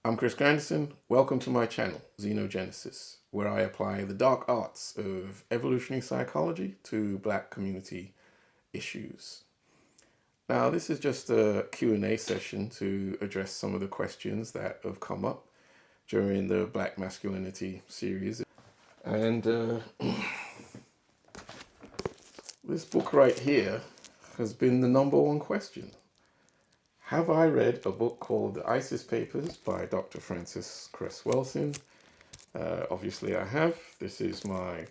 I'm Chris Grandison. Welcome to my channel, Xenogenesis, where I apply the dark arts of evolutionary psychology to Black community issues. Now, this is just a Q&A session to address some of the questions that have come up during the Black Masculinity series. And this book right here has been the number one question. Have I read a book called The ISIS Papers by Dr. Francis Cress Welsing? Obviously I have. This is my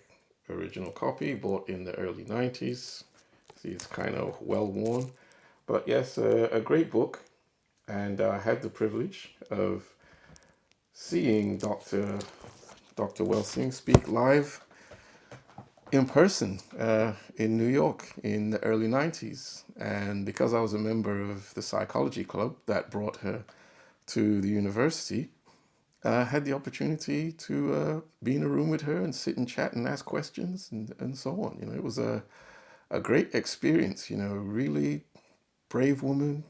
original copy, bought in the early 90s. See, it's kind of well worn. But yes, a great book. And I had the privilege of seeing Dr. Welsing speak live in person in New York in the early 90s. And because I was a member of the psychology club that brought her to the university, I had the opportunity to be in a room with her and sit and chat and ask questions and so on. You know, it was a great experience, you know, really brave woman,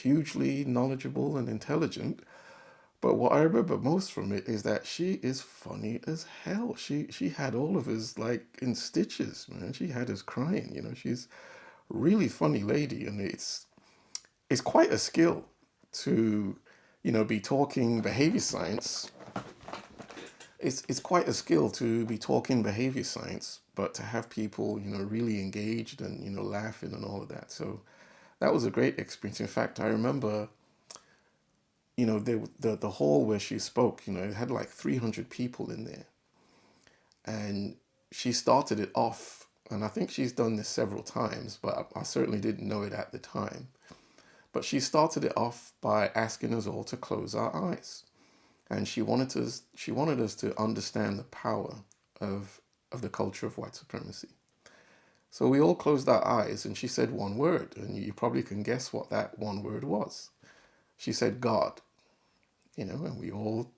hugely knowledgeable and intelligent. But what I remember most from it is that she is funny as hell. She had all of us like in stitches, man. She had us crying, you know. She's a really funny lady, and it's quite a skill to, you know, be talking behavior science. It's quite a skill to be talking behavior science, but to have people, you know, really engaged and, you know, laughing and all of that. So that was a great experience. In fact, I remember, you know, the hall where she spoke, you know, it had like 300 people in there. And she started it off, and I think she's done this several times, but I certainly didn't know it at the time. But she started it off by asking us all to close our eyes. And she wanted us to understand the power of the culture of white supremacy. So we all closed our eyes, and she said one word, and you probably can guess what that one word was. She said God, you know, and we all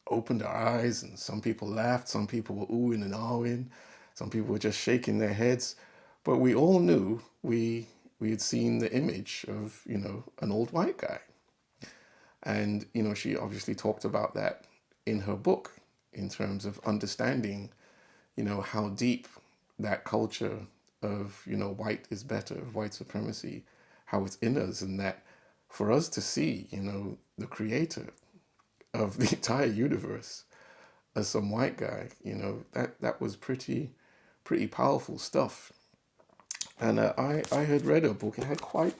opened our eyes, and some people laughed, some people were oohing and ahhing, some people were just shaking their heads, but we all knew we had seen the image of, you know, an old white guy. And, you know, she obviously talked about that in her book in terms of understanding, you know, how deep that culture of, you know, white is better, of white supremacy, how it's in us, and that for us to see, you know, the creator of the entire universe as some white guy, you know, that was pretty powerful stuff. And I had read her book. It had quite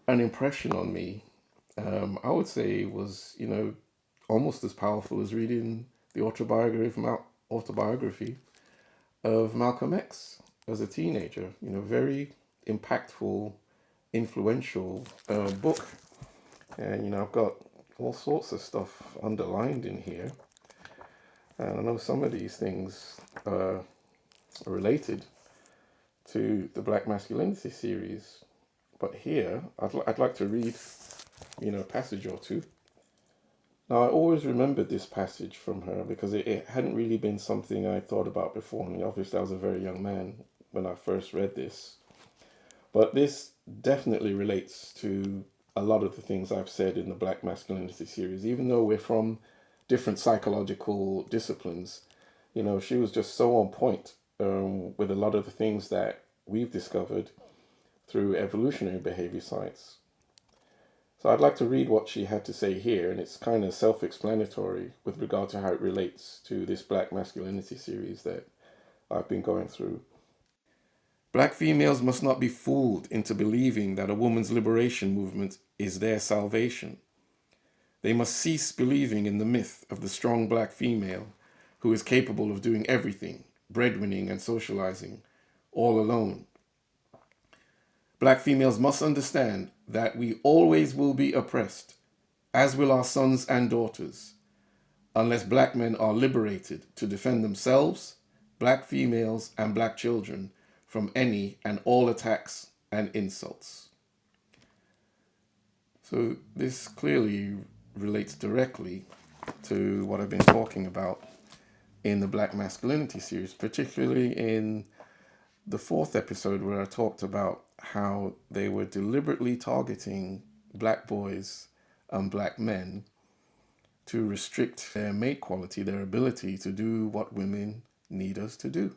an impression on me. I would say it was, you know, almost as powerful as reading the autobiography of Malcolm X as a teenager. You know, very impactful, influential book. And, you know, I've got all sorts of stuff underlined in here. And I know some of these things are related to the Black Masculinity series. But here, I'd like to read, you know, a passage or two. Now, I always remembered this passage from her because it hadn't really been something I thought about before. I mean, obviously, I was a very young man when I first read this. But this definitely relates to a lot of the things I've said in the Black Masculinity series. Even though we're from different psychological disciplines, you know, she was just so on point with a lot of the things that we've discovered through evolutionary behavior science. So I'd like to read what she had to say here, and it's kind of self-explanatory with regard to how it relates to this Black Masculinity series that I've been going through. Black females must not be fooled into believing that a woman's liberation movement is their salvation. They must cease believing in the myth of the strong black female who is capable of doing everything, breadwinning and socializing, all alone. Black females must understand that we always will be oppressed, as will our sons and daughters, unless black men are liberated to defend themselves, black females, and black children from any and all attacks and insults. So this clearly relates directly to what I've been talking about in the Black Masculinity series, particularly in the fourth episode where I talked about how they were deliberately targeting black boys and black men to restrict their mate quality, their ability to do what women need us to do.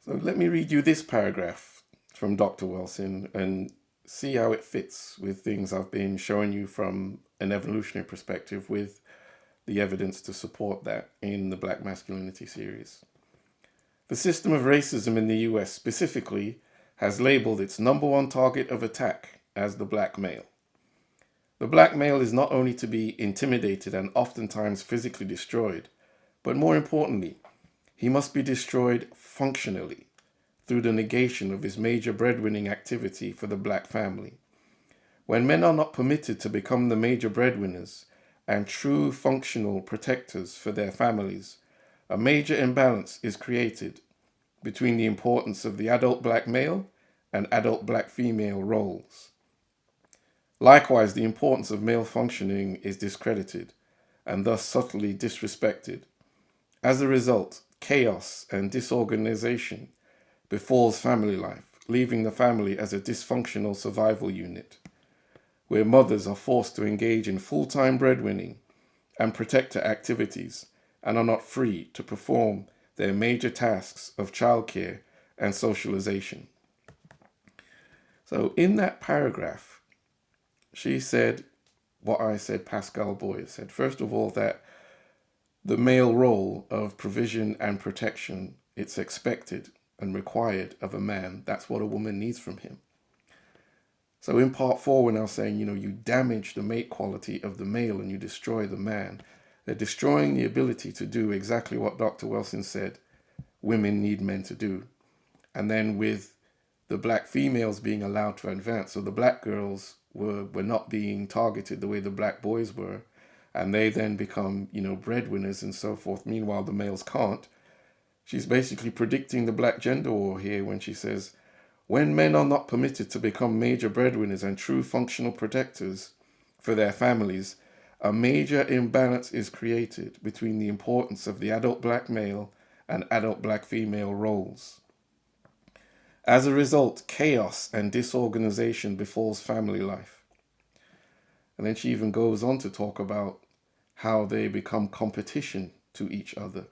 So let me read you this paragraph from Dr. Wilson and see how it fits with things I've been showing you from an evolutionary perspective with the evidence to support that in the Black Masculinity series. The system of racism in the US specifically has labeled its number one target of attack as the black male. The black male is not only to be intimidated and oftentimes physically destroyed, but more importantly, he must be destroyed functionally through the negation of his major breadwinning activity for the black family. When men are not permitted to become the major breadwinners and true functional protectors for their families, a major imbalance is created between the importance of the adult black male and adult black female roles. Likewise, the importance of male functioning is discredited and thus subtly disrespected. As a result, chaos and disorganization befalls family life, leaving the family as a dysfunctional survival unit, where mothers are forced to engage in full-time breadwinning and protector activities and are not free to perform their major tasks of childcare and socialization. So in that paragraph, she said what I said Pascal Boyer said. First of all, that the male role of provision and protection, it's expected and required of a man. That's what a woman needs from him. So in part 4, we're now saying, you damage the mate quality of the male and you destroy the man. They're destroying the ability to do exactly what Dr. Wilson said women need men to do. And then with the black females being allowed to advance, so the black girls were not being targeted the way the black boys were, and they then become, breadwinners and so forth. Meanwhile, the males can't. She's basically predicting the black gender war here when she says, when men are not permitted to become major breadwinners and true functional protectors for their families, a major imbalance is created between the importance of the adult black male and adult black female roles. As a result, chaos and disorganization befalls family life. And then she even goes on to talk about how they become competition to each other.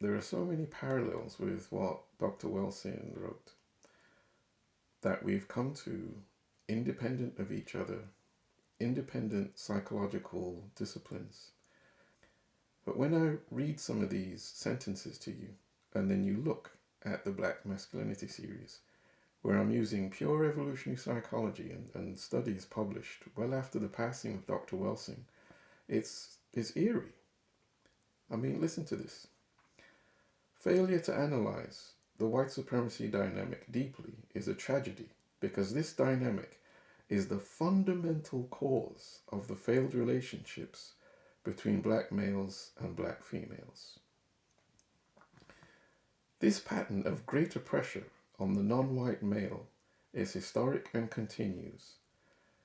There are so many parallels with what Dr. Wilson wrote that we've come to, independent of each other, independent psychological disciplines. But when I read some of these sentences to you, and then you look at the Black Masculinity series, where I'm using pure evolutionary psychology and studies published well after the passing of Dr. Wilson, it's eerie. I mean, listen to this. Failure to analyze the white supremacy dynamic deeply is a tragedy, because this dynamic is the fundamental cause of the failed relationships between black males and black females. This pattern of greater pressure on the non-white male is historic and continues.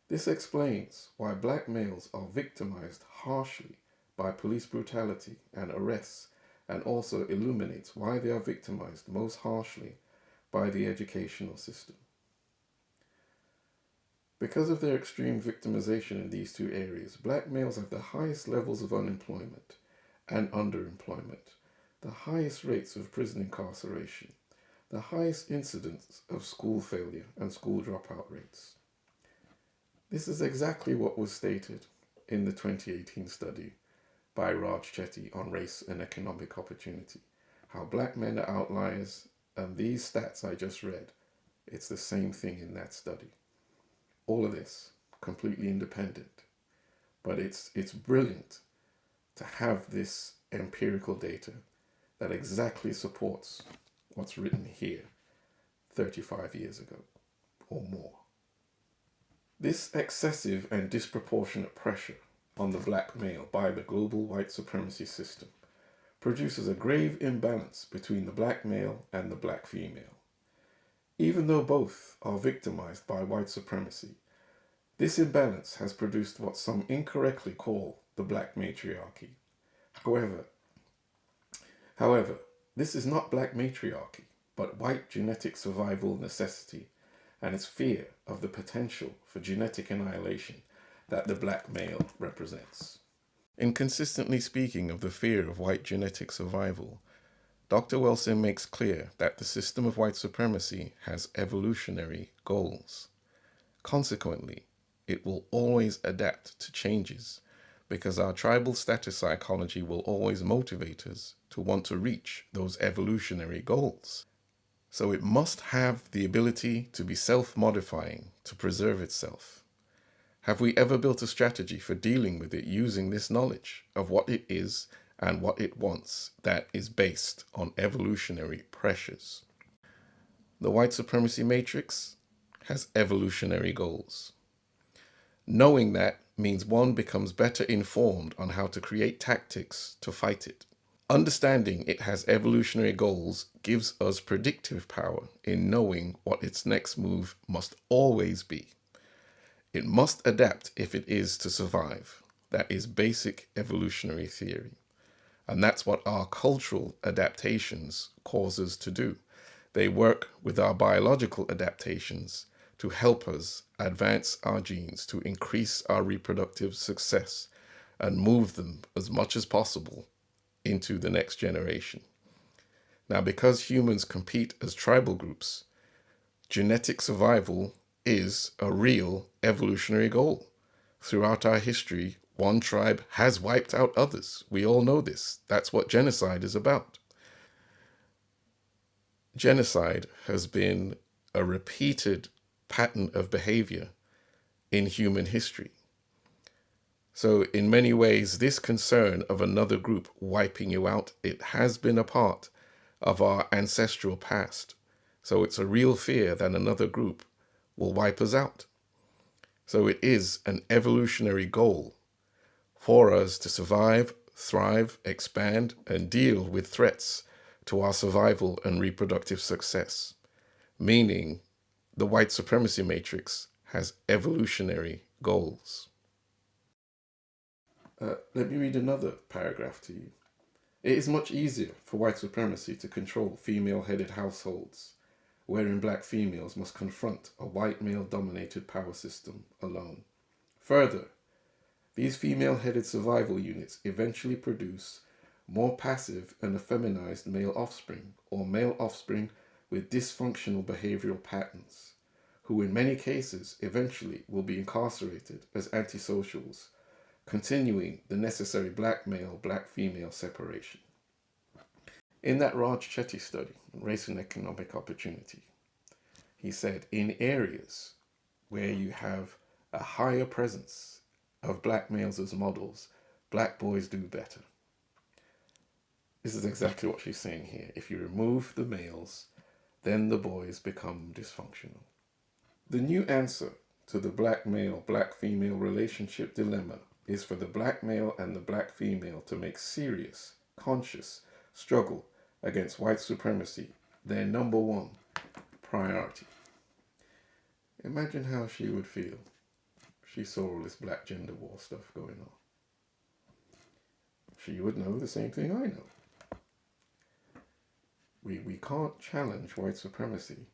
This explains why black males are victimized harshly by police brutality and arrests, and also illuminates why they are victimized most harshly by the educational system. Because of their extreme victimization in these two areas, black males have the highest levels of unemployment and underemployment, the highest rates of prison incarceration, the highest incidence of school failure and school dropout rates. This is exactly what was stated in the 2018 study by Raj Chetty on race and economic opportunity, how black men are outliers, and these stats I just read, it's the same thing in that study. All of this completely independent, but it's brilliant to have this empirical data that exactly supports what's written here 35 years ago or more. This excessive and disproportionate pressure on the black male by the global white supremacy system produces a grave imbalance between the black male and the black female. Even though both are victimized by white supremacy, this imbalance has produced what some incorrectly call the black matriarchy. However, this is not black matriarchy, but white genetic survival necessity and its fear of the potential for genetic annihilation that the black male represents. In consistently speaking of the fear of white genetic survival, Dr. Wilson makes clear that the system of white supremacy has evolutionary goals. Consequently, it will always adapt to changes because our tribal status psychology will always motivate us to want to reach those evolutionary goals. So it must have the ability to be self-modifying to preserve itself. Have we ever built a strategy for dealing with it using this knowledge of what it is and what it wants that is based on evolutionary pressures? The white supremacy matrix has evolutionary goals. Knowing that means one becomes better informed on how to create tactics to fight it. Understanding it has evolutionary goals gives us predictive power in knowing what its next move must always be. It must adapt if it is to survive. That is basic evolutionary theory. And that's what our cultural adaptations cause us to do. They work with our biological adaptations to help us advance our genes, to increase our reproductive success, and move them as much as possible into the next generation. Now, because humans compete as tribal groups, genetic survival is a real evolutionary goal. Throughout our history, one tribe has wiped out others. We all know this. That's what genocide is about. Genocide has been a repeated pattern of behavior in human history. So in many ways, this concern of another group wiping you out, it has been a part of our ancestral past. So it's a real fear that another group will wipe us out. So it is an evolutionary goal for us to survive, thrive, expand, and deal with threats to our survival and reproductive success. Meaning, the white supremacy matrix has evolutionary goals. Let me read another paragraph to you. It is much easier for white supremacy to control female-headed households, wherein black females must confront a white male-dominated power system alone. Further, these female-headed survival units eventually produce more passive and effeminized male offspring, or male offspring with dysfunctional behavioral patterns, who in many cases eventually will be incarcerated as antisocials, continuing the necessary black male, black female separation. In that Raj Chetty study, Race and Economic Opportunity, he said, in areas where you have a higher presence of black males as models, black boys do better. This is exactly what she's saying here. If you remove the males, then the boys become dysfunctional. The new answer to the black male, black female relationship dilemma is for the black male and the black female to make serious, conscious struggle against white supremacy their number one priority. Imagine how she would feel if she saw all this black gender war stuff going on. She would know the same thing I know. We can't challenge white supremacy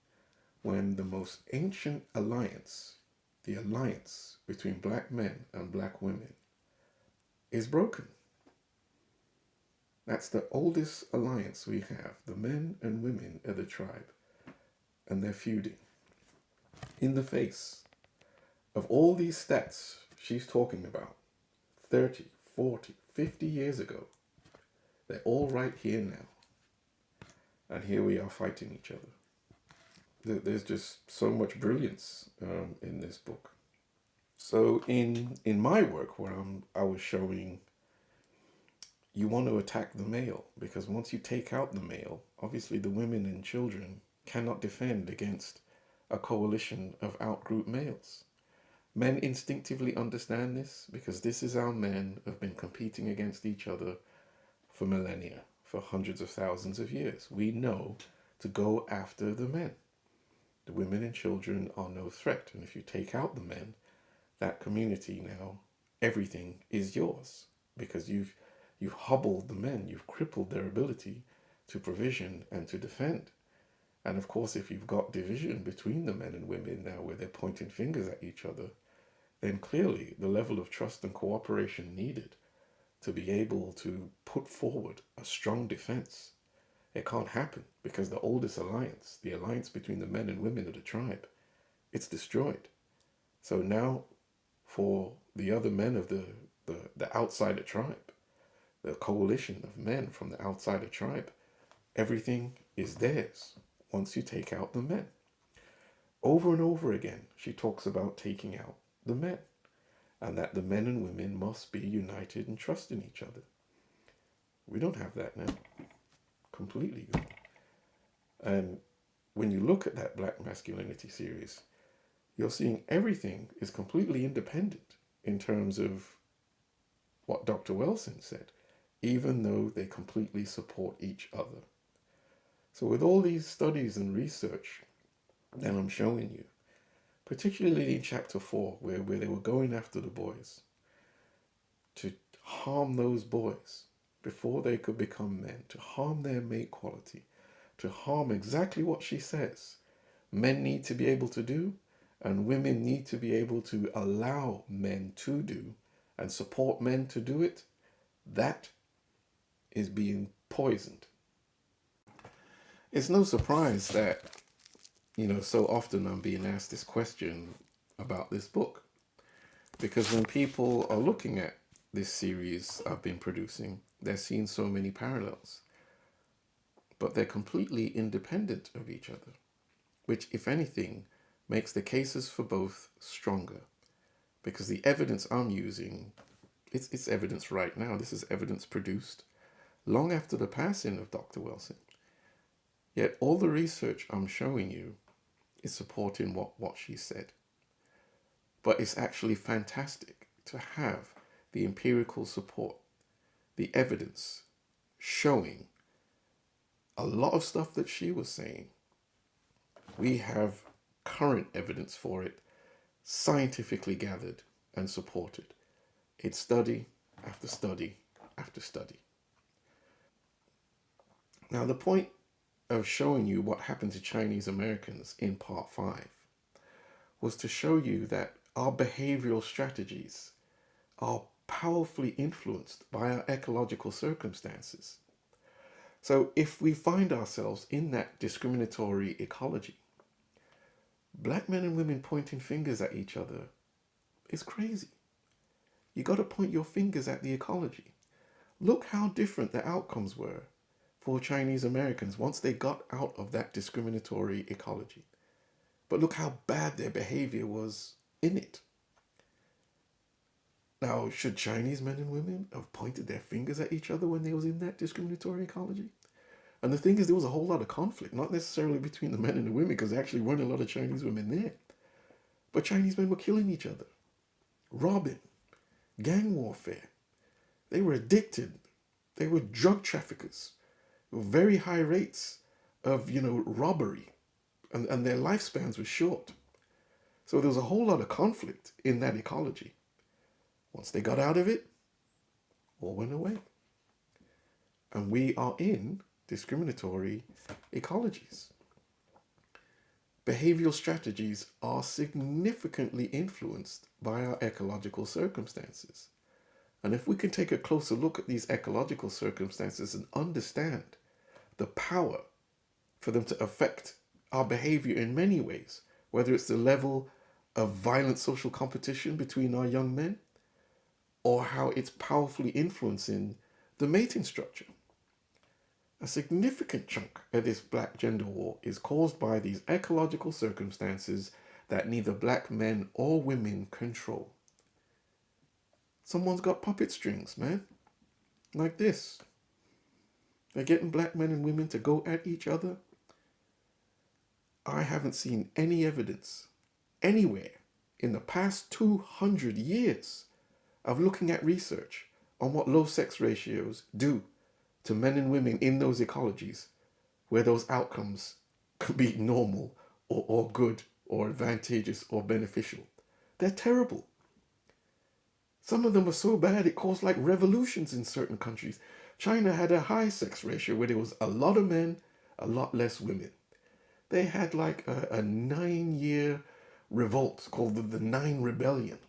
when the most ancient alliance, the alliance between black men and black women, is broken. That's the oldest alliance we have. The men and women of the tribe, and they're feuding. In the face of all these stats she's talking about, 30, 40, 50 years ago, they're all right here now. And here we are fighting each other. There's just so much brilliance in this book. So in my work, where I was showing you want to attack the male, because once you take out the male, obviously the women and children cannot defend against a coalition of outgroup males. Men instinctively understand this because this is how men have been competing against each other for millennia, for hundreds of thousands of years. We know to go after the men. The women and children are no threat. And if you take out the men, that community now, everything is yours because you've hobbled the men, you've crippled their ability to provision and to defend. And of course, if you've got division between the men and women now where they're pointing fingers at each other, then clearly the level of trust and cooperation needed to be able to put forward a strong defense, it can't happen because the oldest alliance, the alliance between the men and women of the tribe, it's destroyed. So now for the other men of the outsider tribe, the coalition of men from the outsider tribe, everything is theirs once you take out the men. Over and over again, she talks about taking out the men and that the men and women must be united and trust in each other. We don't have that now. Completely gone. And when you look at that Black Masculinity series, you're seeing everything is completely independent in terms of what Dr. Wilson said, even though they completely support each other. So with all these studies and research that I'm showing you, particularly in chapter 4, where they were going after the boys to harm those boys before they could become men, to harm their mate quality, to harm exactly what she says men need to be able to do, and women need to be able to allow men to do and support men to do it, that is being poisoned. It's no surprise that, so often I'm being asked this question about this book. Because when people are looking at this series I've been producing, they're seeing so many parallels. But they're completely independent of each other, which, if anything, makes the cases for both stronger. Because the evidence I'm using, it's evidence right now. This is evidence produced long after the passing of Dr. Wilson. Yet all the research I'm showing you is supporting what she said. But it's actually fantastic to have the empirical support, the evidence showing a lot of stuff that she was saying. We have current evidence for it, scientifically gathered and supported. It's study after study after study. Now, the point of showing you what happened to Chinese Americans in part 5 was to show you that our behavioral strategies are powerfully influenced by our ecological circumstances. So if we find ourselves in that discriminatory ecology, black men and women pointing fingers at each other is crazy. You got to point your fingers at the ecology. Look how different the outcomes were for Chinese Americans once they got out of that discriminatory ecology. But look how bad their behavior was in it. Now, should Chinese men and women have pointed their fingers at each other when they was in that discriminatory ecology? And the thing is, there was a whole lot of conflict, not necessarily between the men and the women, because there actually weren't a lot of Chinese women there. But Chinese men were killing each other, robbing, gang warfare. They were addicted. They were drug traffickers. Very high rates of, robbery. And their lifespans were short. So there was a whole lot of conflict in that ecology. Once they got out of it, all went away. And we are in discriminatory ecologies. Behavioral strategies are significantly influenced by our ecological circumstances. And if we can take a closer look at these ecological circumstances and understand the power for them to affect our behavior in many ways, whether it's the level of violent social competition between our young men, or how it's powerfully influencing the mating structure. A significant chunk of this black gender war is caused by these ecological circumstances that neither black men or women control. Someone's got puppet strings, man. Like this. They're getting black men and women to go at each other. I haven't seen any evidence anywhere in the past 200 years of looking at research on what low sex ratios do to men and women in those ecologies where those outcomes could be normal or good or advantageous or beneficial. They're terrible. Some of them were so bad it caused like revolutions in certain countries. China had a high sex ratio where there was a lot of men, a lot less women. They had like a 9-year revolt called the Nine Rebellion.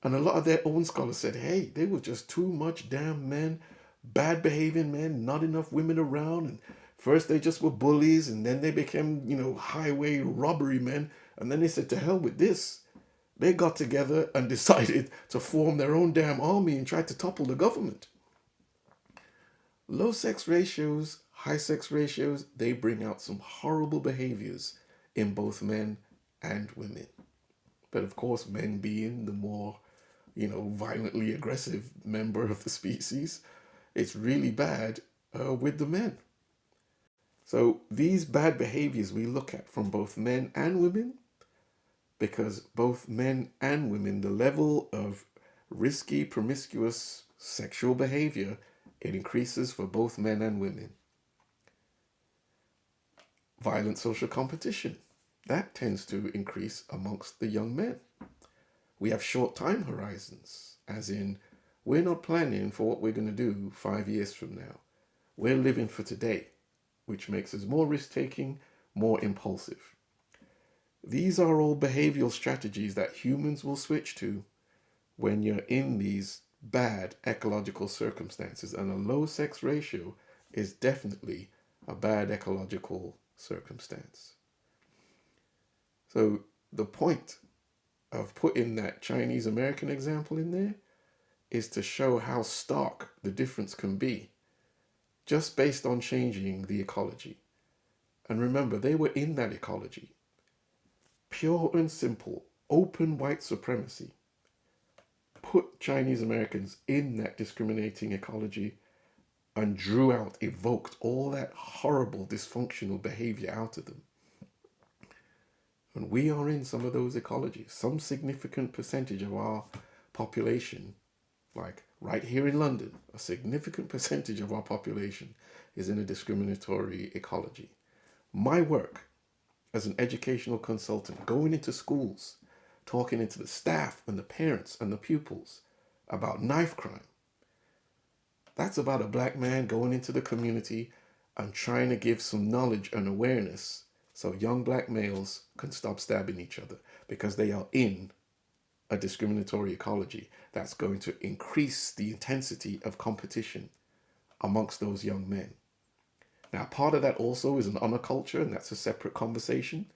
And a lot of their own scholars said, hey, they were just too much damn men, bad behaving men, not enough women around. And first they just were bullies, and then they became, highway robbery men. And then they said, to hell with this. They got together and decided to form their own damn army and tried to topple the government. Low sex ratios, high sex ratios, they bring out some horrible behaviors in both men and women. But of course, men being the more, violently aggressive member of the species, it's really bad with the men. So these bad behaviors we look at from both men and women, because both men and women, the level of risky, promiscuous sexual behavior, it increases for both men and women. Violent social competition, that tends to increase amongst the young men. We have short time horizons, as in, we're not planning for what we're going to do 5 years from now. We're living for today, which makes us more risk-taking, more impulsive. These are all behavioral strategies that humans will switch to when you're in these bad ecological circumstances, and a low sex ratio is definitely a bad ecological circumstance. So the point of putting that Chinese American example in there is to show how stark the difference can be just based on changing the ecology. And remember, they were in that ecology. Pure and simple, open white supremacy put Chinese Americans in that discriminating ecology and evoked all that horrible dysfunctional behavior out of them. And we are in some of those ecologies. Some significant percentage of our population, like right here in London, a significant percentage of our population is in a discriminatory ecology. My work as an educational consultant, going into schools, talking into the staff and the parents and the pupils about knife crime, that's about a black man going into the community and trying to give some knowledge and awareness so young black males can stop stabbing each other, because they are in a discriminatory ecology that's going to increase the intensity of competition amongst those young men. Now, part of that also is an honor culture, and that's a separate conversation.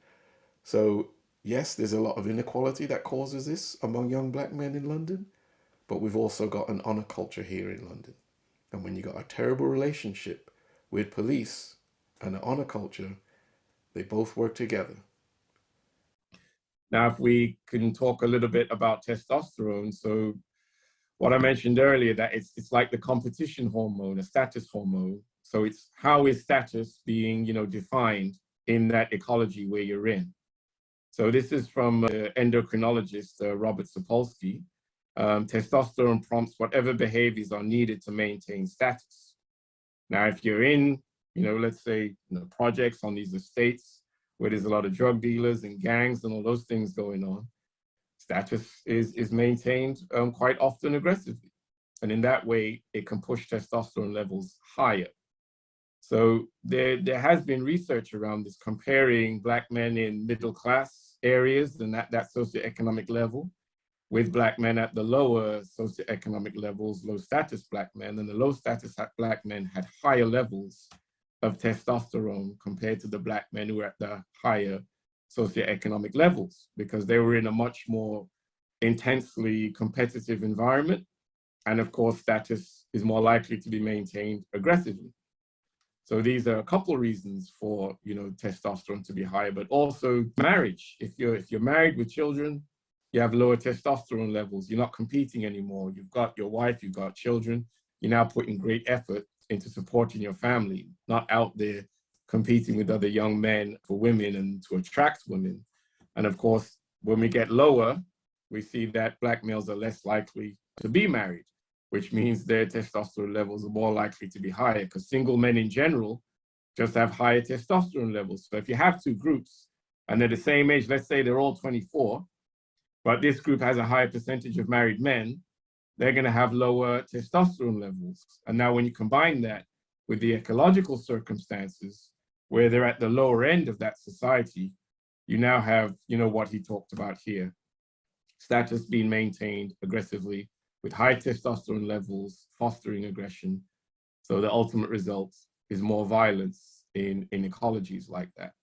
So, yes, there's a lot of inequality that causes this among young black men in London, but we've also got an honor culture here in London. And when you got a terrible relationship with police and an honor culture, they both work together. Now, if we can talk a little bit about testosterone. So what I mentioned earlier, that it's like the competition hormone, a status hormone. So it's how is status being, defined in that ecology where you're in. So this is from endocrinologist Robert Sapolsky. Testosterone prompts whatever behaviors are needed to maintain status. Now, if you're in, let's say, projects on these estates where there's a lot of drug dealers and gangs and all those things going on, status is maintained quite often aggressively. And in that way, it can push testosterone levels higher. So there has been research around this, comparing black men in middle class areas and that socioeconomic level with black men at the lower socioeconomic levels, low status black men, and the low status black men had higher levels of testosterone compared to the black men who were at the higher socioeconomic levels, because they were in a much more intensely competitive environment. And of course, status is more likely to be maintained aggressively. So these are a couple of reasons for, testosterone to be higher, but also marriage. If you're married with children, you have lower testosterone levels. You're not competing anymore. You've got your wife, you've got children. You're now putting great effort into supporting your family, not out there competing with other young men for women and to attract women. And of course, when we get lower, we see that black males are less likely to be married, which means their testosterone levels are more likely to be higher, because single men in general just have higher testosterone levels. So if you have two groups and they're the same age, let's say they're all 24, but this group has a higher percentage of married men, they're going to have lower testosterone levels. And now when you combine that with the ecological circumstances where they're at the lower end of that society, you now have, what he talked about here. status being maintained aggressively with high testosterone levels, fostering aggression. So the ultimate result is more violence in ecologies like that.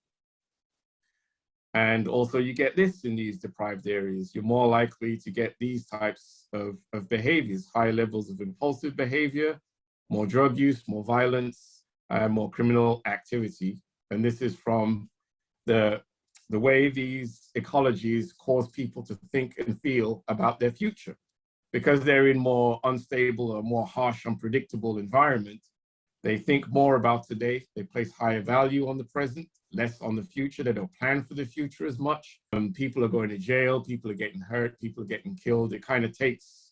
And also you get this in these deprived areas. You're more likely to get these types of behaviors, high levels of impulsive behavior, more drug use, more violence, more criminal activity. And this is from the way these ecologies cause people to think and feel about their future. Because they're in more unstable or more harsh, unpredictable environment, they think more about today. They place higher value on the present, less on the future. They don't plan for the future as much. People are going to jail. People are getting hurt. People are getting killed. It kind of takes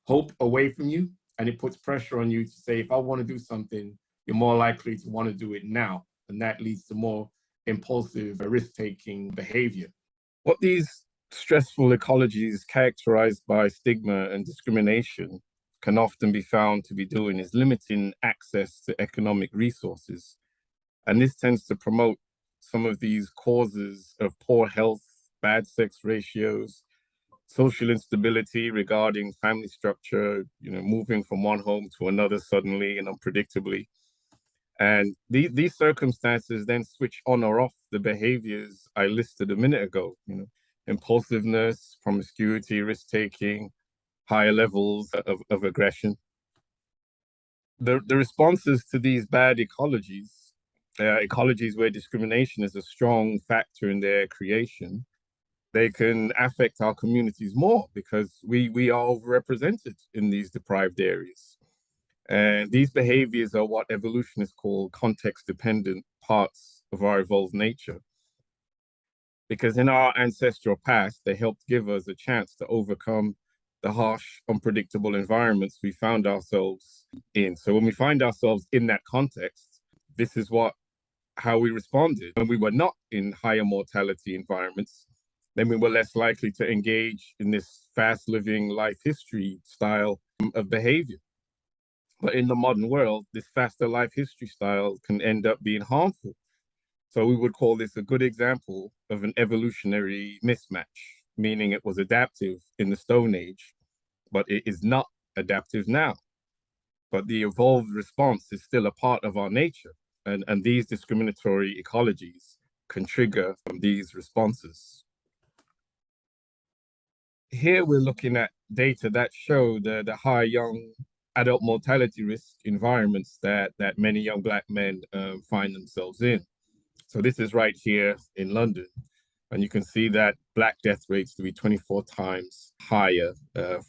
hope away from you, and it puts pressure on you to say, if I want to do something, you're more likely to want to do it now. And that leads to more impulsive, risk-taking behavior. What these stressful ecologies characterized by stigma and discrimination can often be found to be doing is limiting access to economic resources. And this tends to promote some of these causes of poor health, bad sex ratios, social instability regarding family structure, moving from one home to another suddenly and unpredictably. And these circumstances then switch on or off the behaviors I listed a minute ago, impulsiveness, promiscuity, risk-taking, higher levels of aggression. The responses to these bad ecologies, ecologies where discrimination is a strong factor in their creation, they can affect our communities more because we are overrepresented in these deprived areas. And these behaviors are what evolutionists call context-dependent parts of our evolved nature. Because in our ancestral past, they helped give us a chance to overcome the harsh, unpredictable environments we found ourselves in. So when we find ourselves in that context, this is how we responded. When we were not in higher mortality environments, then we were less likely to engage in this fast-living life history style of behavior. But in the modern world, this faster life history style can end up being harmful. So we would call this a good example of an evolutionary mismatch, meaning it was adaptive in the Stone Age, but it is not adaptive now. But the evolved response is still a part of our nature, and these discriminatory ecologies can trigger these responses. Here we're looking at data that show the high young adult mortality risk environments that many young Black men find themselves in. So this is right here in London. And you can see that Black death rates to be 24 times higher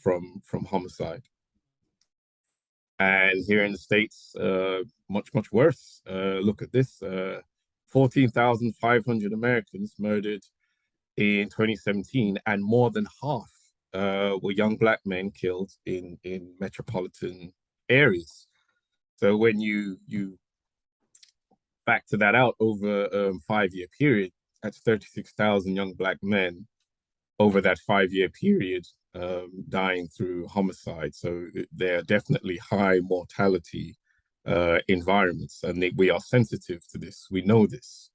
from homicide. And here in the States, much, much worse. Look at this, 14,500 Americans murdered in 2017, and more than half were young Black men killed in metropolitan areas. So when you factor that out over a 5-year period, that's 36,000 young Black men over that 5-year period dying through homicide. So they are definitely high mortality environments, and we are sensitive to this. We know this.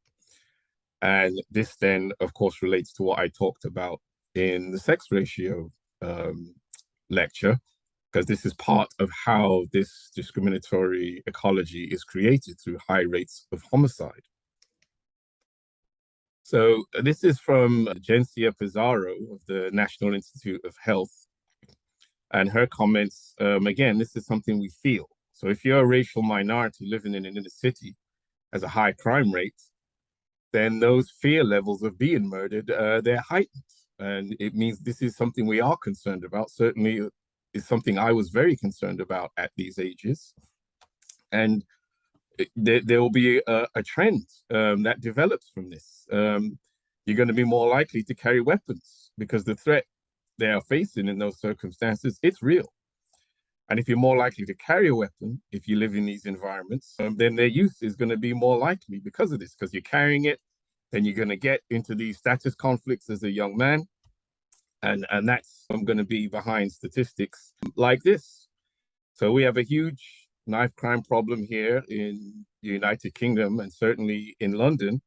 And this then, of course, relates to what I talked about in the sex ratio lecture, because this is part of how this discriminatory ecology is created through high rates of homicide. So this is from Gencia Pizarro of the National Institute of Health. And her comments, again, this is something we feel. So if you're a racial minority living in an inner city has a high crime rate, then those fear levels of being murdered, they're heightened. And it means this is something we are concerned about. Certainly is something I was very concerned about at these ages. And there will be a trend that develops from this. You're going to be more likely to carry weapons because the threat they are facing in those circumstances, it's real. And if you're more likely to carry a weapon, if you live in these environments, then their use is going to be more likely because of this, because you're carrying it, then you're going to get into these status conflicts as a young man. And that's going to be behind statistics like this. So we have a huge knife crime problem here in the United Kingdom and certainly in London.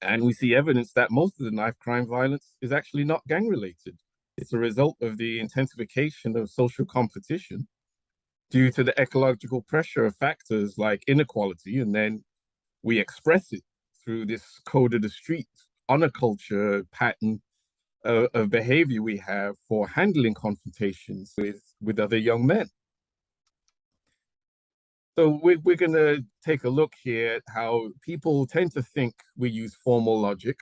And we see evidence that most of the knife crime violence is actually not gang related. It's a result of the intensification of social competition due to the ecological pressure of factors like inequality, and then we express it through this code of the street honor culture pattern of behavior we have for handling confrontations with other young men. So we're going to take a look here at how people tend to think we use formal logic,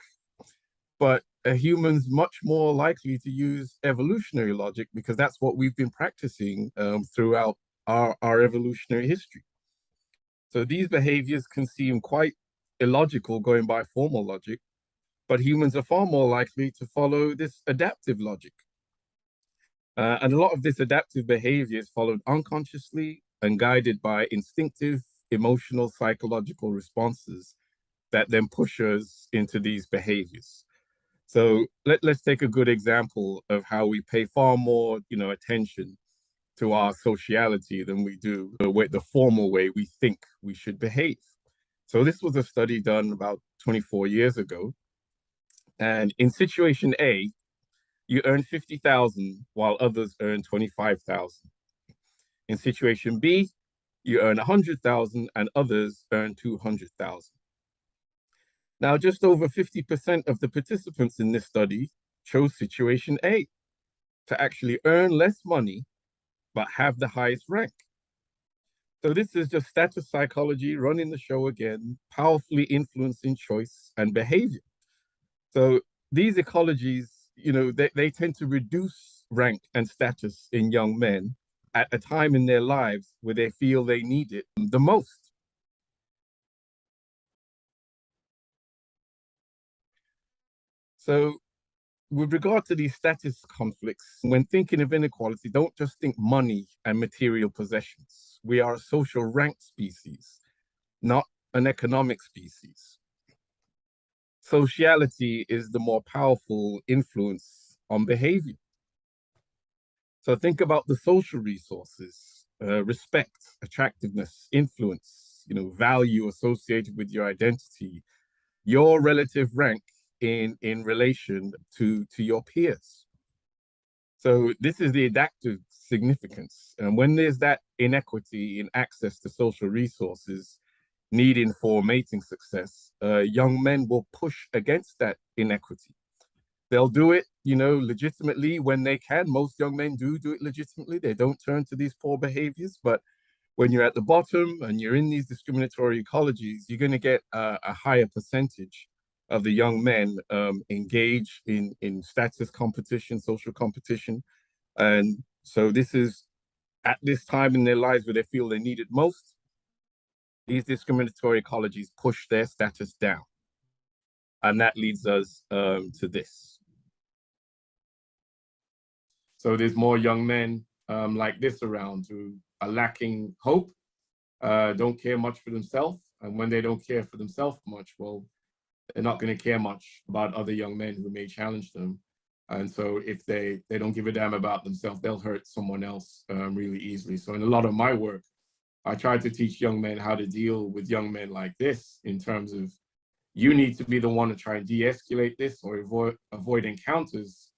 but a human's much more likely to use evolutionary logic because that's what we've been practicing throughout our evolutionary history. So these behaviors can seem quite illogical going by formal logic, but humans are far more likely to follow this adaptive logic. And a lot of this adaptive behavior is followed unconsciously and guided by instinctive, emotional, psychological responses that then push us into these behaviors. So let's take a good example of how we pay far more, attention to our sociality than we do the formal way we think we should behave. So this was a study done about 24 years ago. And in situation A, you earn 50,000 while others earn 25,000. In situation B, you earn 100,000 and others earn 200,000. Now, just over 50% of the participants in this study chose situation A, to actually earn less money but have the highest rank. So this is just status psychology running the show again, powerfully influencing choice and behavior. So these ecologies, they tend to reduce rank and status in young men at a time in their lives where they feel they need it the most. So with regard to these status conflicts, when thinking of inequality, don't just think money and material possessions. We are a social rank species, not an economic species. Sociality is the more powerful influence on behavior. So think about the social resources, respect, attractiveness, influence, value associated with your identity, your relative rank in relation to your peers. So this is the adaptive significance. And when there's that inequity in access to social resources needing for mating success, young men will push against that inequity. They'll do it, legitimately when they can. Most young men do it legitimately. They don't turn to these poor behaviors. But when you're at the bottom and you're in these discriminatory ecologies, you're going to get a higher percentage of the young men engage in status competition, social competition. And so this is at this time in their lives where they feel they need it most. These discriminatory ecologies push their status down. And that leads us to this. So there's more young men like this around who are lacking hope, don't care much for themselves. And when they don't care for themselves much, well, they're not going to care much about other young men who may challenge them. And so if they don't give a damn about themselves, they'll hurt someone else really easily. So in a lot of my work, I try to teach young men how to deal with young men like this in terms of you need to be the one to try and de-escalate this or avoid encounters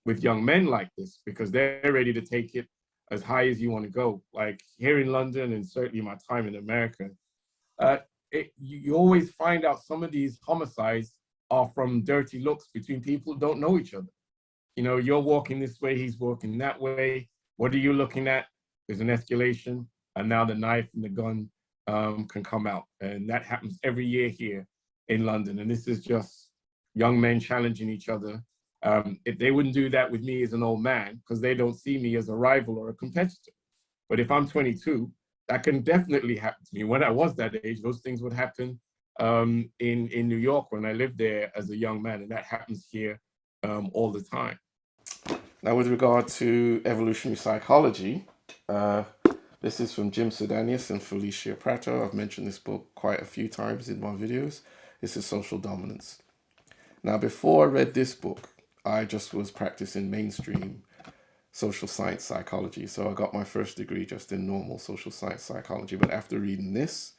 with young men like this because they're ready to take it as high as you want to go. Like here in London and certainly my time in America, you always find out some of these homicides are from dirty looks between people who don't know each other. You're walking this way, he's walking that way. What are you looking at? There's an escalation, and now the knife and the gun can come out. And that happens every year here in London. And this is just young men challenging each other. If they wouldn't do that with me as an old man, because they don't see me as a rival or a competitor. But if I'm 22, that can definitely happen to me. When I was that age, those things would happen in New York when I lived there as a young man. And that happens here all the time. Now, with regard to evolutionary psychology, this is from Jim Sedanius and Felicia Prato. I've mentioned this book quite a few times in my videos. This is Social Dominance. Now, before I read this book, I just was practicing mainstream social science psychology. So I got my first degree just in normal social science psychology. But after reading this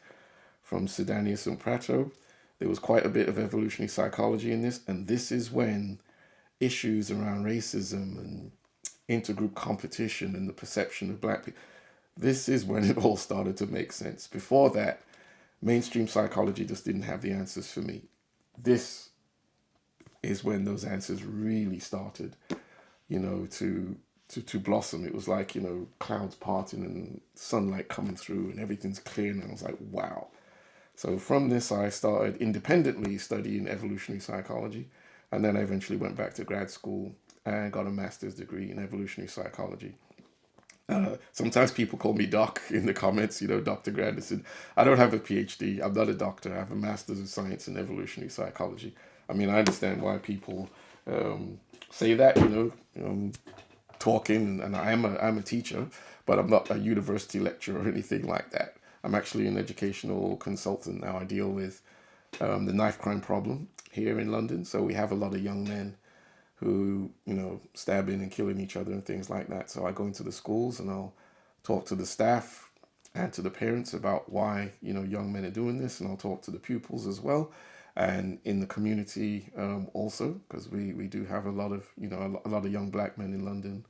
from Sedanius and Prato, there was quite a bit of evolutionary psychology in this. And this is when issues around racism and intergroup competition and the perception of black people, this is when it all started to make sense. Before that, mainstream psychology just didn't have the answers for me. This is when those answers really started, to blossom. It was like, clouds parting and sunlight coming through and everything's clear. And I was like, wow. So from this, I started independently studying evolutionary psychology. And then I eventually went back to grad school and got a master's degree in evolutionary psychology. Sometimes people call me Doc in the comments, Dr. Grandison. I don't have a PhD. I'm not a doctor. I have a master's of science in evolutionary psychology. I mean, I understand why people say that, talking, and I'm a teacher, but I'm not a university lecturer or anything like that. I'm actually an educational consultant now. I deal with the knife crime problem here in London. So we have a lot of young men who, stabbing and killing each other and things like that. So I go into the schools and I'll talk to the staff and to the parents about why, young men are doing this. And I'll talk to the pupils as well. And in the community also, because we do have a lot of, a lot of young black men in London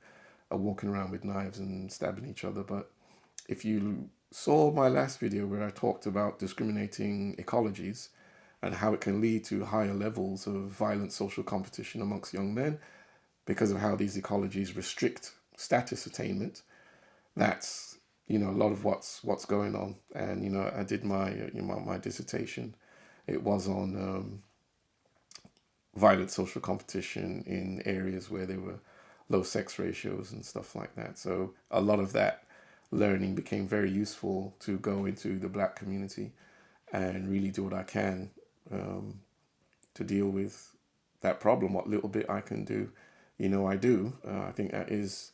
are walking around with knives and stabbing each other. But if you saw my last video where I talked about discriminating ecologies and how it can lead to higher levels of violent social competition amongst young men because of how these ecologies restrict status attainment, that's, a lot of what's going on. And, I did my dissertation. It was on violent social competition in areas where there were low sex ratios and stuff like that. So a lot of that learning became very useful to go into the black community and really do what I can to deal with that problem. What little bit I can do, I do. I think that is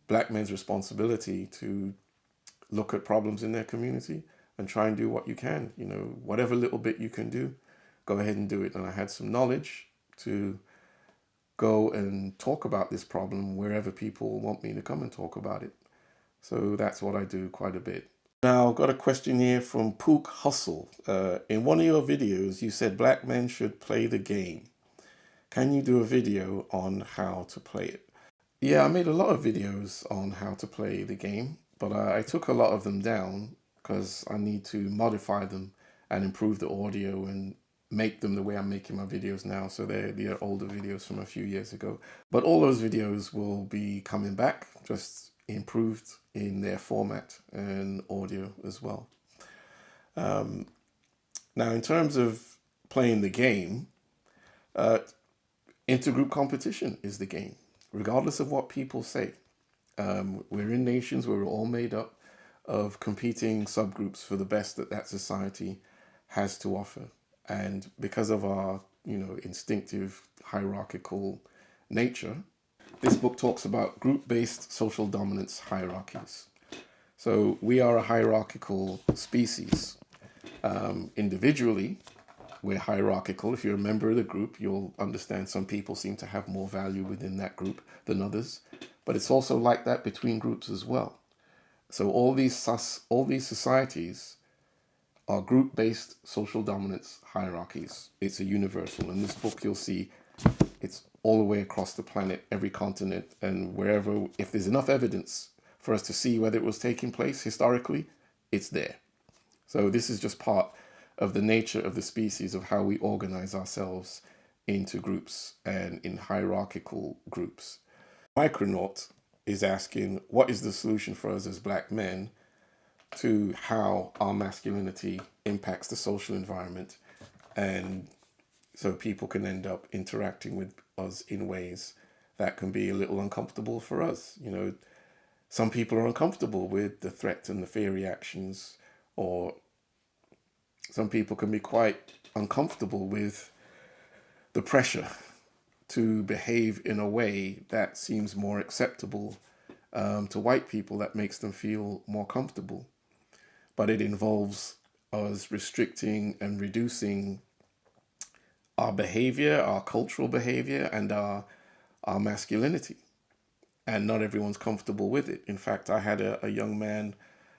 black men's responsibility to look at problems in their community and try and do what you can. Whatever little bit you can do, go ahead and do it. And I had some knowledge to go and talk about this problem wherever people want me to come and talk about it. So that's what I do quite a bit. Now, I've got a question here from Pook Hustle. In one of your videos, you said black men should play the game. Can you do a video on how to play it? Yeah, I made a lot of videos on how to play the game, but I took a lot of them down because I need to modify them and improve the audio and make them the way I'm making my videos now. So they're older videos from a few years ago. But all those videos will be coming back, just improved in their format and audio as well. Now, in terms of playing the game, intergroup competition is the game, regardless of what people say. We're in nations where we're all made up of competing subgroups for the best that society has to offer. And because of our, instinctive hierarchical nature, this book talks about group-based social dominance hierarchies. So we are a hierarchical species. Individually, we're hierarchical. If you're a member of the group, you'll understand some people seem to have more value within that group than others. But it's also like that between groups as well. So all these societies are group-based social dominance hierarchies. It's a universal. In this book, you'll see it's all the way across the planet, every continent, and wherever, if there's enough evidence for us to see whether it was taking place historically, it's there. So this is just part of the nature of the species, of how we organize ourselves into groups and in hierarchical groups. Micronaut is asking, what is the solution for us as black men to how our masculinity impacts the social environment, and so people can end up interacting with us in ways that can be a little uncomfortable for us. Some people are uncomfortable with the threat and the fear reactions, or some people can be quite uncomfortable with the pressure to behave in a way that seems more acceptable to white people, that makes them feel more comfortable. But it involves us restricting and reducing our behavior, our cultural behavior, and our masculinity. And not everyone's comfortable with it. In fact, I had a young man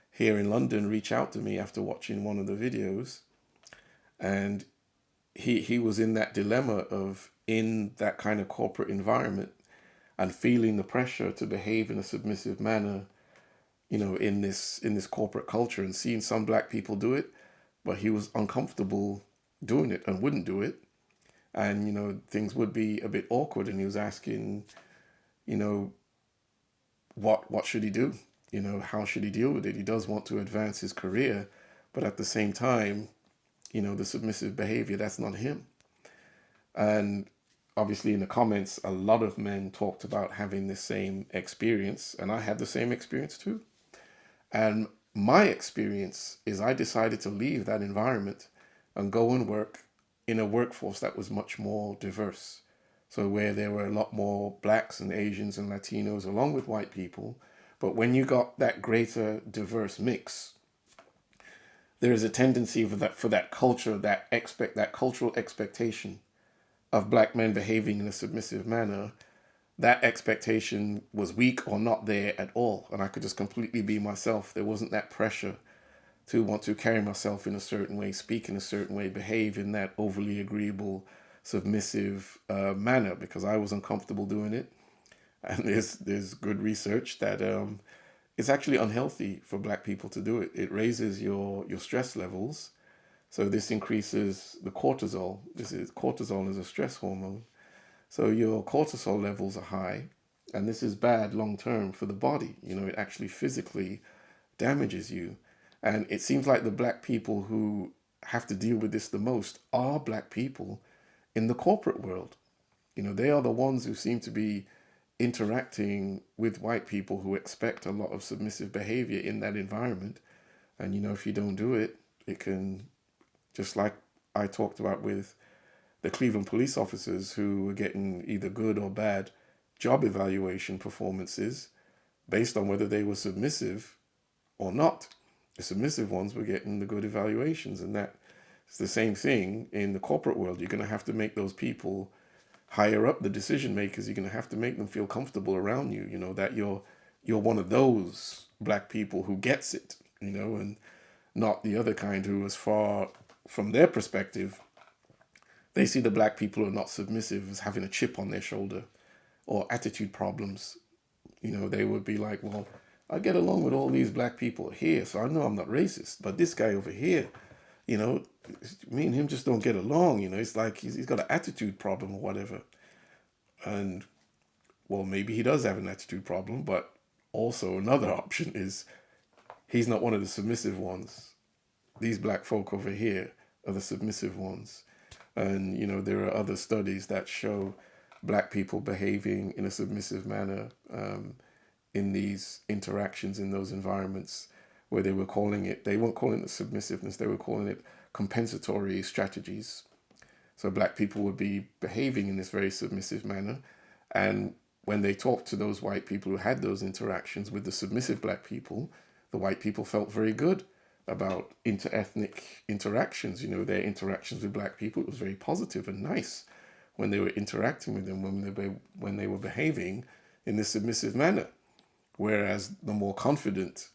here in London reach out to me after watching one of the videos, and he was in that dilemma of, in that kind of corporate environment, and feeling the pressure to behave in a submissive manner, in this corporate culture, and seeing some black people do it, but he was uncomfortable doing it and wouldn't do it. And, things would be a bit awkward. And he was asking, you know, what should he do? How should he deal with it? He does want to advance his career, but at the same time, the submissive behavior, that's not him. And obviously, in the comments, a lot of men talked about having the same experience, and I had the same experience too. And my experience is I decided to leave that environment and go and work in a workforce that was much more diverse. So, where there were a lot more blacks and Asians and Latinos along with white people. But when you got that greater diverse mix, there is a tendency for that culture, that cultural expectation of black men behaving in a submissive manner. That expectation was weak or not there at all, and I could just completely be myself. There wasn't that pressure to want to carry myself in a certain way, speak in a certain way, behave in that overly agreeable, submissive manner, because I was uncomfortable doing it. And there's good research that it's actually unhealthy for black people to do it. It raises your stress levels. So this increases the cortisol. Cortisol is a stress hormone. So your cortisol levels are high, and this is bad long term for the body. It actually physically damages you. And it seems like the black people who have to deal with this the most are black people in the corporate world. They are the ones who seem to be interacting with white people who expect a lot of submissive behavior in that environment. And, if you don't do it, it can, just like I talked about with the Cleveland police officers who were getting either good or bad job evaluation performances based on whether they were submissive or not. The submissive ones were getting the good evaluations, and that it's the same thing in the corporate world. You're going to have to make those people higher up, the decision makers. You're going to have to make them feel comfortable around you. That you're one of those black people who gets it. And not the other kind who, as far from their perspective, they see the black people who are not submissive as having a chip on their shoulder or attitude problems. They would be like, well, I get along with all these black people here, so I know I'm not racist. But this guy over here, you know, me and him just don't get along. It's like he's got an attitude problem or whatever. And, well, maybe he does have an attitude problem, but also another option is he's not one of the submissive ones. These black folk over here are the submissive ones. And, there are other studies that show black people behaving in a submissive manner in these interactions, in those environments where they weren't calling it submissiveness, they were calling it compensatory strategies. So black people would be behaving in this very submissive manner. And when they talked to those white people who had those interactions with the submissive black people, the white people felt very good about inter-ethnic interactions. Their interactions with black people, it was very positive and nice when they were interacting with them, when they were behaving in this submissive manner. Whereas the more confident,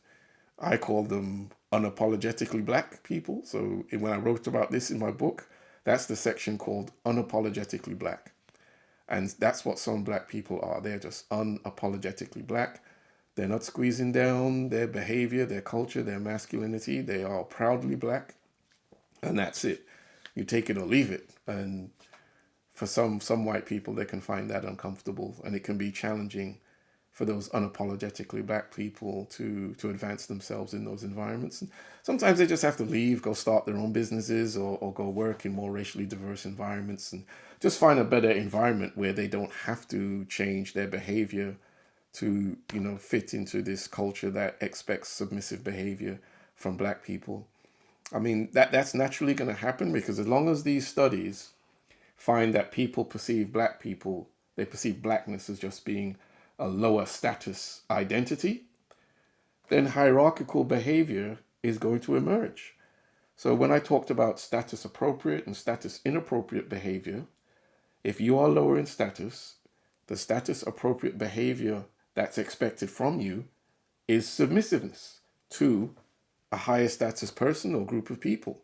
I call them unapologetically black people. So when I wrote about this in my book, that's the section called unapologetically black. And that's what some black people are. They're just unapologetically black. They're not squeezing down their behavior, their culture, their masculinity. They are proudly black. And that's it. You take it or leave it. And for some white people, they can find that uncomfortable. And it can be challenging for those unapologetically black people to advance themselves in those environments. And sometimes they just have to leave, go start their own businesses, or go work in more racially diverse environments, and just find a better environment where they don't have to change their behavior to fit into this culture that expects submissive behavior from black people. I mean, that's naturally going to happen, because as long as these studies find that people perceive black people, they perceive blackness as just being a lower status identity, then hierarchical behavior is going to emerge. So when I talked about status appropriate and status inappropriate behavior, if you are lower in status, the status appropriate behavior that's expected from you is submissiveness to a higher status person or group of people.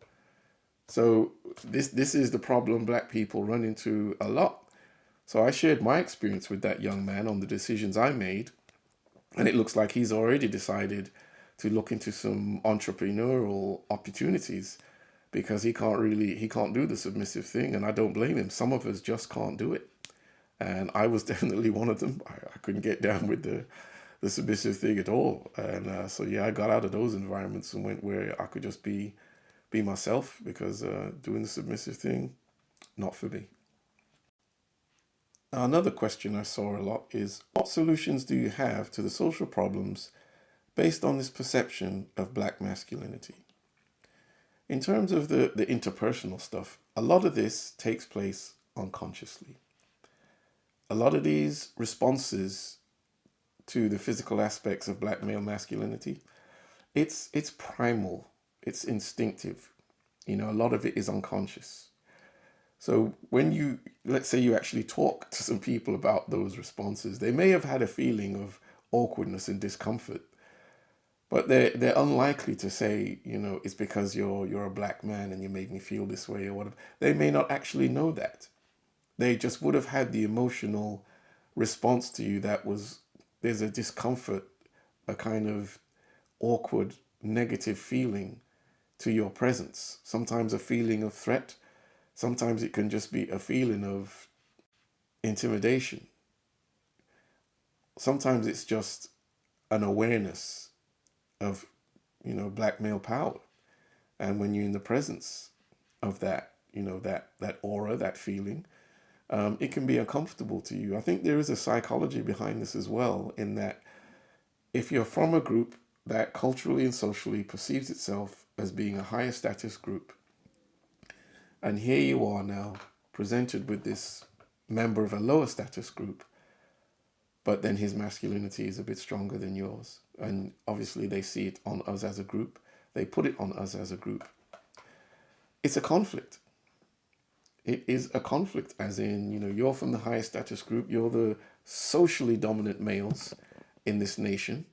So this is the problem black people run into a lot. So I shared my experience with that young man on the decisions I made, and it looks like he's already decided to look into some entrepreneurial opportunities because he can't do the submissive thing, and I don't blame him. Some of us just can't do it. And I was definitely one of them. I couldn't get down with the submissive thing at all. And so yeah, I got out of those environments and went where I could just be myself, because doing the submissive thing, not for me. Another question I saw a lot is, what solutions do you have to the social problems based on this perception of black masculinity? In terms of the interpersonal stuff, a lot of this takes place unconsciously. A lot of these responses to the physical aspects of black male masculinity, it's primal, it's instinctive. You know, a lot of it is unconscious. So when you, let's say you actually talk to some people about those responses, they may have had a feeling of awkwardness and discomfort, but they're unlikely to say, you know, it's because you're a black man and you made me feel this way or whatever. They may not actually know that. They just would have had the emotional response to you that was, there's a discomfort, a kind of awkward, negative feeling to your presence. Sometimes a feeling of threat. Sometimes it can just be a feeling of intimidation. Sometimes it's just an awareness of, you know, black male power. And when you're in the presence of that, you know, that aura, that feeling, it can be uncomfortable to you. I think there is a psychology behind this as well, in that if you're from a group that culturally and socially perceives itself as being a higher status group, and here you are now presented with this member of a lower status group, but then his masculinity is a bit stronger than yours. And obviously they see it on us as a group. They put it on us as a group. It's a conflict. It is a conflict, as in, you know, you're from the higher status group, you're the socially dominant males in this nation,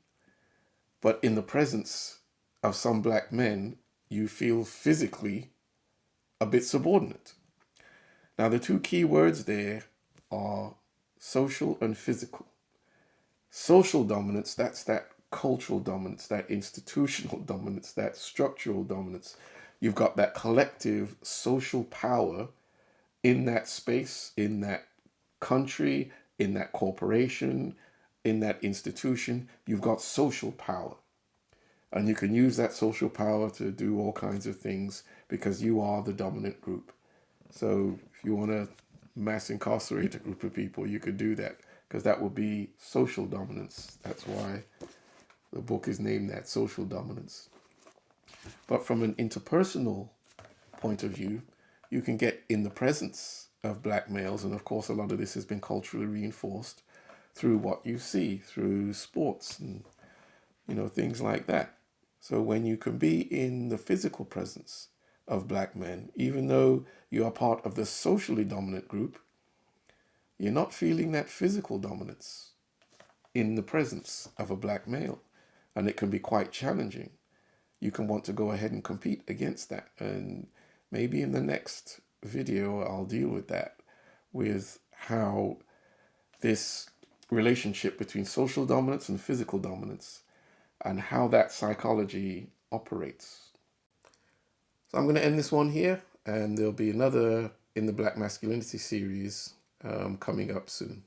but in the presence of some black men, you feel physically a bit subordinate. Now, the two key words there are social and physical. Social dominance, that's that cultural dominance, that institutional dominance, that structural dominance. You've got that collective social power in that space, in that country, in that corporation, in that institution. You've got social power. And you can use that social power to do all kinds of things because you are the dominant group. So if you want to mass incarcerate a group of people, you could do that, because that would be social dominance. That's why the book is named that, Social Dominance. But from an interpersonal point of view, you can get in the presence of black males, and of course a lot of this has been culturally reinforced through what you see, through sports and, you know, things like that. So when you can be in the physical presence of black men, even though you are part of the socially dominant group, you're not feeling that physical dominance in the presence of a black male. And it can be quite challenging. You can want to go ahead and compete against that. And maybe in the next video, I'll deal with that, with how this relationship between social dominance and physical dominance, and how that psychology operates. So I'm going to end this one here, and there'll be another in the Black Masculinity series coming up soon.